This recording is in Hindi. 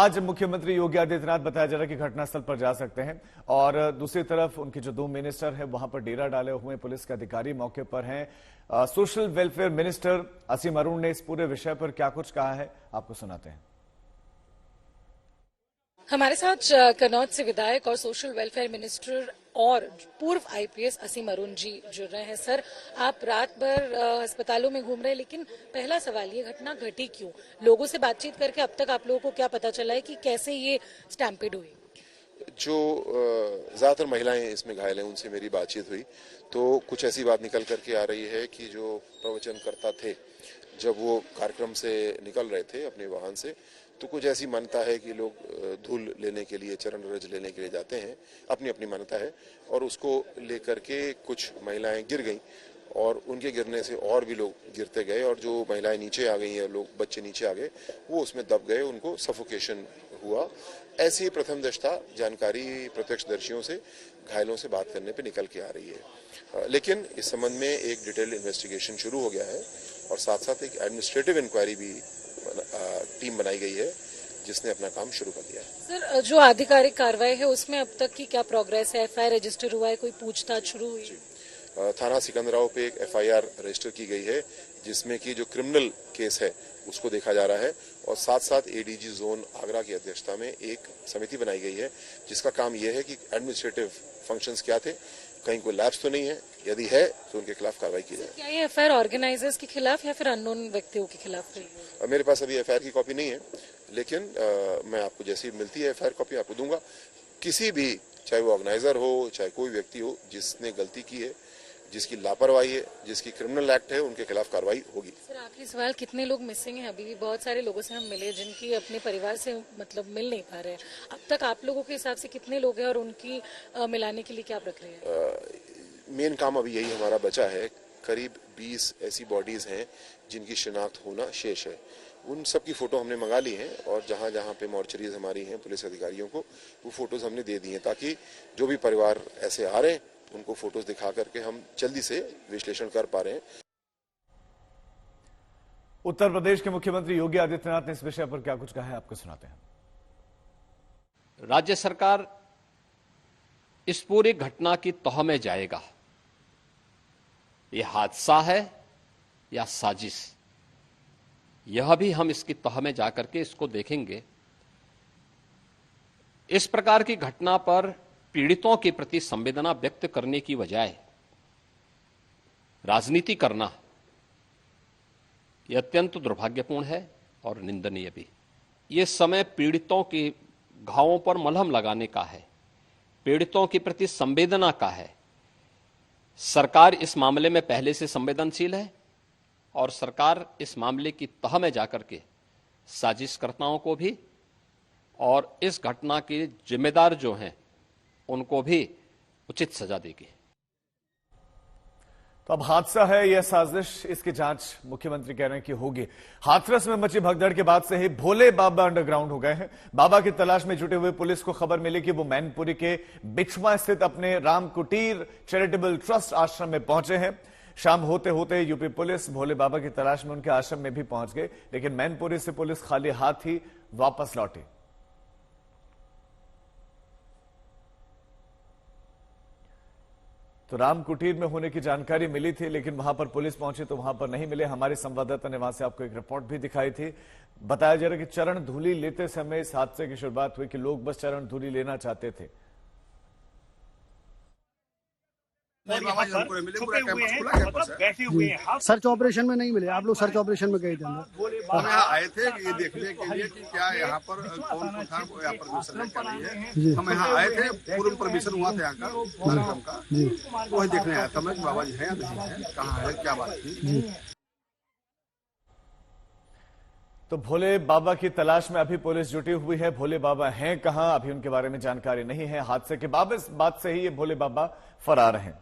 आज मुख्यमंत्री योगी आदित्यनाथ बताया जा रहा है कि घटनास्थल पर जा सकते हैं और दूसरी तरफ उनके जो 2 मिनिस्टर हैं वहां पर डेरा डाले हुए पुलिस के अधिकारी मौके पर हैं। सोशल वेलफेयर मिनिस्टर असीम अरुण ने इस पूरे विषय पर क्या कुछ कहा है, आपको सुनाते हैं। हमारे साथ कन्नौज से विधायक और सोशल वेलफेयर मिनिस्टर और पूर्व आईपीएस असीम अरुण जी जुड़ रहे हैं। सर, आप रात भर अस्पतालों में घूम रहे हैं, लेकिन पहला सवाल ये घटना घटी क्यों? लोगों से बातचीत करके अब तक आप लोगों को क्या पता चला है कि कैसे ये स्टैम्पेड हुई? जो ज्यादातर महिलाएं इसमें घायल हैं उनसे मेरी बातचीत हुई तो कुछ ऐसी बात निकल करके आ रही है कि जो प्रवचनकर्ता थे जब वो कार्यक्रम से निकल रहे थे अपने वाहन से, तो कुछ ऐसी मान्यता है कि लोग धूल लेने के लिए, चरण रज लेने के लिए जाते हैं, अपनी अपनी मान्यता है, और उसको लेकर के कुछ महिलाएं गिर गईं और उनके गिरने से और भी लोग गिरते गए और जो महिलाएं नीचे आ गई हैं, लोग बच्चे नीचे आ गए, वो उसमें दब गए, उनको सफोकेशन हुआ। ऐसी प्रथम दृष्टा जानकारी प्रत्यक्षदर्शियों से, घायलों से बात करने पे निकल के आ रही है। लेकिन इस संबंध में एक डिटेल्ड इन्वेस्टिगेशन शुरू हो गया है और साथ साथ एक एडमिनिस्ट्रेटिव इंक्वायरी भी टीम बनाई गई है जिसने अपना काम शुरू कर दिया है। सर, जो आधिकारिक कार्रवाई है उसमें अब तक की क्या प्रोग्रेस है? एफआईआर रजिस्टर हुआ है? कोई पूछताछ शुरू हुई? थाना सिकंदराव पे एक एफआईआर रजिस्टर की गई है जिसमें कि जो क्रिमिनल केस है उसको देखा जा रहा है और साथ साथ एडीजी जोन आगरा की अध्यक्षता में एक समिति बनाई गई है जिसका काम यह है कि एडमिनिस्ट्रेटिव फंक्शंस क्या थे, कहीं कोई लैप्स तो नहीं है, यदि है तो उनके खिलाफ कार्रवाई की जाए। क्या ये एफआईआर ऑर्गेनाइजर्स के खिलाफ या फिर अननोन व्यक्तियों के खिलाफ हुई है? मेरे पास अभी एफआईआर की कॉपी नहीं है, लेकिन मैं आपको जैसी मिलती है एफआईआर कॉपी आपको दूंगा। किसी भी, चाहे वो ऑर्गेनाइजर हो, चाहे कोई व्यक्ति हो, जिसने गलती की है, जिसकी लापरवाही है, जिसकी क्रिमिनल एक्ट है, उनके खिलाफ कार्रवाई होगी। सर, आखिरी सवाल, कितने लोग मिसिंग हैं? अभी भी बहुत सारे लोगों से हम मिले जिनकी अपने परिवार से मिल नहीं पा रहे हैं। अब तक आप लोगों के हिसाब से कितने लोग हैं और उनकी मिलाने के लिए क्या प्रक्रिया है? मेन काम अभी यही हमारा बचा है। करीब 20 ऐसी बॉडीज हैं जिनकी शिनाख्त होना शेष है। उन सब की फोटो हमने मंगा ली है और जहां जहां पे मॉर्चरीज हमारी हैं पुलिस अधिकारियों को वो फोटोज हमने दे दी हैं ताकि जो भी परिवार ऐसे आ रहे हैं उनको फोटोज दिखा करके हम जल्दी से विश्लेषण कर पा रहे हैं। उत्तर प्रदेश के मुख्यमंत्री योगी आदित्यनाथ ने इस विषय पर क्या कुछ कहा है, आपको सुनाते हैं। राज्य सरकार इस पूरी घटना की तह में जाएगा। यह हादसा है या साजिश, यह भी हम इसकी तह में जाकर के इसको देखेंगे। इस प्रकार की घटना पर पीड़ितों के प्रति संवेदना व्यक्त करने की बजाय राजनीति करना यह अत्यंत दुर्भाग्यपूर्ण है और निंदनीय भी। यह समय पीड़ितों के घावों पर मलहम लगाने का है, पीड़ितों के प्रति संवेदना का है। सरकार इस मामले में पहले से संवेदनशील है और सरकार इस मामले की तह में जाकर के साजिशकर्ताओं को भी और इस घटना के जिम्मेदार जो हैं उनको भी उचित सजा देगी। तो अब हादसा है यह साजिश, इसकी जांच मुख्यमंत्री कह रहे हैं कि होगी। हाथरस में मची भगदड़ के बाद से ही भोले बाबा अंडरग्राउंड हो गए हैं। बाबा की तलाश में जुटे हुए पुलिस को खबर मिली कि वो मैनपुरी के बिछवा स्थित अपने राम कुटीर चैरिटेबल ट्रस्ट आश्रम में पहुंचे हैं। शाम होते होते यूपी पुलिस भोले बाबा की तलाश में उनके आश्रम में भी पहुंच गई, लेकिन मैनपुरी से पुलिस खाली हाथ ही वापस लौटी। तो राम कुटीर में होने की जानकारी मिली थी, लेकिन वहां पर पुलिस पहुंची तो वहां पर नहीं मिले। हमारे संवाददाता ने वहां से आपको एक रिपोर्ट भी दिखाई थी। बताया जा रहा है कि चरण धूलि लेते समय इस हादसे की शुरुआत हुई कि लोग बस चरण धूलि लेना चाहते थे। सर्च ऑपरेशन में नहीं मिले आप लोग? सर्च ऑपरेशन में गए थे? हम यहाँ आए थे ये देखने के लिए कि क्या यहाँ पर कौन था, यहाँ पर विसर्जन कर रही है। हम यहाँ आए थे, पूर्व परमिशन हुआ था यहाँ का, वही देखने आया था मैं कि बाबा जी है या नहीं है, कहाँ है, क्या बात थी। तो भोले बाबा की तलाश में अभी पुलिस जुटी हुई है। भोले बाबा हैं कहां, अभी उनके बारे में जानकारी नहीं है। हादसे के बाद से ही ये भोले बाबा फरार हैं।